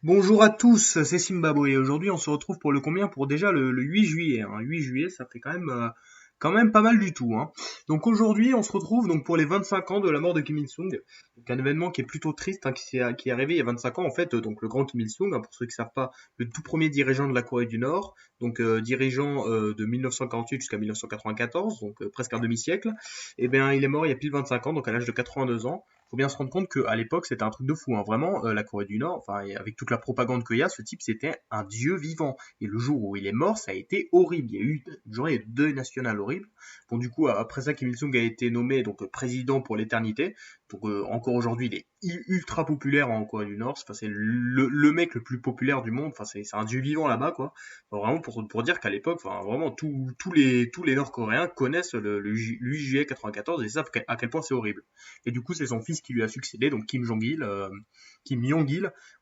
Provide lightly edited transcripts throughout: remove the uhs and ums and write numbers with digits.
Bonjour à tous, c'est Zimbabwe et aujourd'hui on se retrouve pour le combien? Pour déjà le 8 juillet. 8 juillet, ça fait quand même pas mal du tout, hein. Donc aujourd'hui on se retrouve donc pour les 25 ans de la mort de Kim Il-sung. Donc un événement qui est plutôt triste, hein, qui est arrivé il y a 25 ans en fait. Donc le grand Kim Il-sung, hein, pour ceux qui ne savent pas, le tout premier dirigeant de la Corée du Nord, donc dirigeant de 1948 jusqu'à 1994, donc presque un demi-siècle. Et bien il est mort il y a pile 25 ans, donc à l'âge de 82 ans. Faut bien se rendre compte qu'à l'époque, c'était un truc de fou, hein. Vraiment, la Corée du Nord, enfin, et avec toute la propagande qu'il y a, ce type, c'était un dieu vivant. Et le jour où il est mort, ça a été horrible. Il y a eu une journée de deuil national horrible. Bon, du coup, après ça, Kim Il-sung a été nommé donc président pour l'éternité. Donc, encore aujourd'hui, il est ultra populaire en Corée du Nord. Enfin, c'est le mec le plus populaire du monde. Enfin, c'est un dieu vivant là-bas, quoi. Enfin, vraiment pour dire qu'à l'époque, enfin, vraiment, tous les Nord-Coréens connaissent le 8 juillet 94 et savent à quel point c'est horrible. Et du coup, c'est son fils qui lui a succédé, donc Kim Jong-il,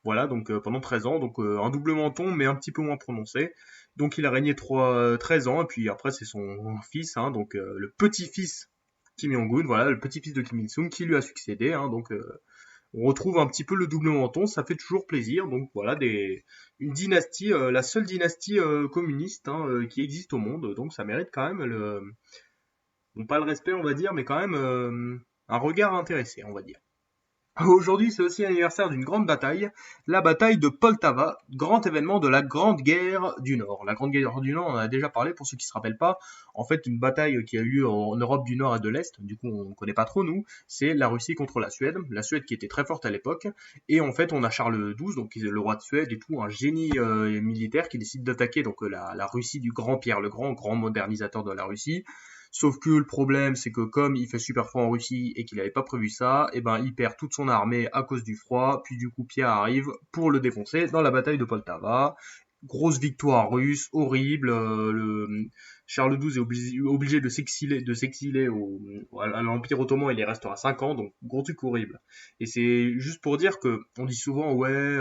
voilà, donc pendant 13 ans, donc un double menton, mais un petit peu moins prononcé. Donc il a régné 13 ans, et puis après c'est son fils, hein, donc le petit-fils Kim Jong-un, voilà, le petit-fils de Kim Il-sung qui lui a succédé, hein, donc on retrouve un petit peu le double menton, ça fait toujours plaisir, donc voilà, une dynastie, la seule dynastie communiste, hein, qui existe au monde, donc ça mérite quand même bon, pas le respect on va dire, mais quand même un regard intéressé, on va dire. Aujourd'hui, c'est aussi l'anniversaire d'une grande bataille, la bataille de Poltava, grand événement de la Grande Guerre du Nord. La Grande Guerre du Nord, on en a déjà parlé pour ceux qui ne se rappellent pas. En fait, une bataille qui a eu lieu en Europe du Nord et de l'Est, du coup on ne connaît pas trop nous, c'est la Russie contre la Suède qui était très forte à l'époque, et en fait on a Charles XII, donc le roi de Suède et tout, un génie militaire qui décide d'attaquer donc la Russie du grand Pierre le Grand, grand modernisateur de la Russie. Sauf que le problème, c'est que comme il fait super froid en Russie et qu'il n'avait pas prévu ça, et ben il perd toute son armée à cause du froid. Puis du coup, Pierre arrive pour le défoncer dans la bataille de Poltava. Grosse victoire russe, horrible. Charles XII est obligé de s'exiler à l'Empire ottoman. Il y restera 5 ans, donc gros truc horrible. Et c'est juste pour dire que on dit souvent ouais,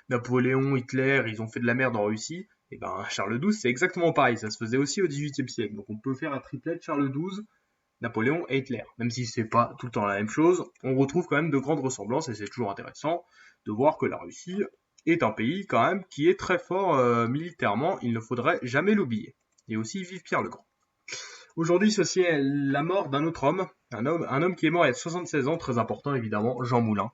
Napoléon, Hitler, ils ont fait de la merde en Russie. Et ben Charles XII, c'est exactement pareil, ça se faisait aussi au XVIIIe siècle. Donc on peut faire un triplet de Charles XII, Napoléon et Hitler. Même si c'est pas tout le temps la même chose, on retrouve quand même de grandes ressemblances et c'est toujours intéressant de voir que la Russie est un pays quand même qui est très fort militairement, il ne faudrait jamais l'oublier. Et aussi vive Pierre le Grand. Aujourd'hui, ceci est la mort d'un autre homme, un homme qui est mort il y a 76 ans, très important évidemment, Jean Moulin.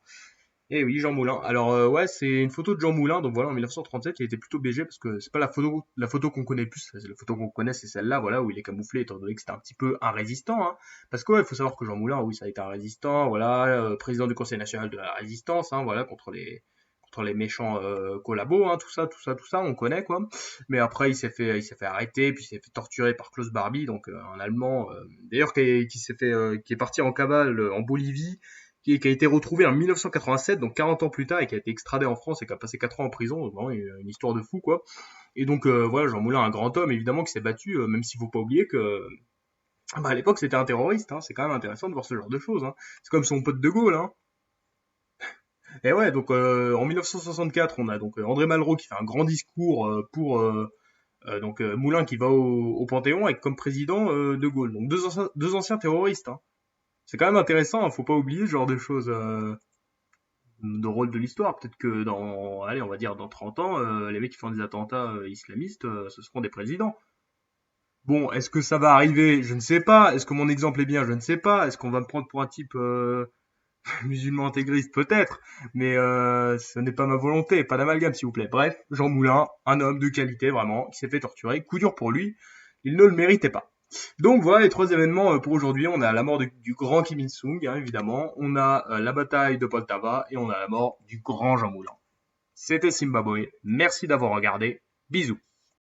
Eh oui, Jean Moulin. Alors ouais, c'est une photo de Jean Moulin, donc voilà, en 1937, il a été plutôt BG parce que c'est pas la photo qu'on connaît le plus, la photo qu'on connaît, c'est celle-là, voilà, où il est camouflé, étant donné que c'était un petit peu un résistant, hein. Parce que ouais, il faut savoir que Jean Moulin, oui, ça a été un résistant, voilà, président du Conseil national de la résistance, hein, voilà, contre les méchants collabos, hein, tout ça, on connaît quoi. Mais après, il s'est fait arrêter, puis il s'est fait torturer par Klaus Barbie, donc un Allemand, d'ailleurs qui est parti en cavale en Bolivie qui a été retrouvé en 1987, donc 40 ans plus tard, et qui a été extradé en France et qui a passé 4 ans en prison. Donc, vraiment une histoire de fou, quoi. Et donc, voilà, Jean Moulin, un grand homme, évidemment, qui s'est battu, même s'il faut pas oublier que, bah, à l'époque, c'était un terroriste, hein. C'est quand même intéressant de voir ce genre de choses, hein. C'est comme son pote de Gaulle, hein. Et ouais, donc, en 1964, on a donc André Malraux qui fait un grand discours pour donc Moulin qui va au Panthéon avec comme président de Gaulle. Donc deux anciens terroristes, hein. C'est quand même intéressant, hein, faut pas oublier ce genre de choses. De rôle de l'histoire. Peut-être que allez, on va dire dans 30 ans, les mecs qui font des attentats islamistes, ce seront des présidents. Bon, est-ce que ça va arriver? Je ne sais pas. Est-ce que mon exemple est bien? Je ne sais pas. Est-ce qu'on va me prendre pour un type musulman intégriste? Peut-être. Mais ce n'est pas ma volonté. Pas d'amalgame, s'il vous plaît. Bref, Jean Moulin, un homme de qualité, vraiment, qui s'est fait torturer. Coup dur pour lui. Il ne le méritait pas. Donc voilà les trois événements pour aujourd'hui. On a la mort du grand Kim Il-sung, hein, évidemment. On a la bataille de Poltava et on a la mort du grand Jean Moulin. C'était Zimbabwe. Merci d'avoir regardé. Bisous.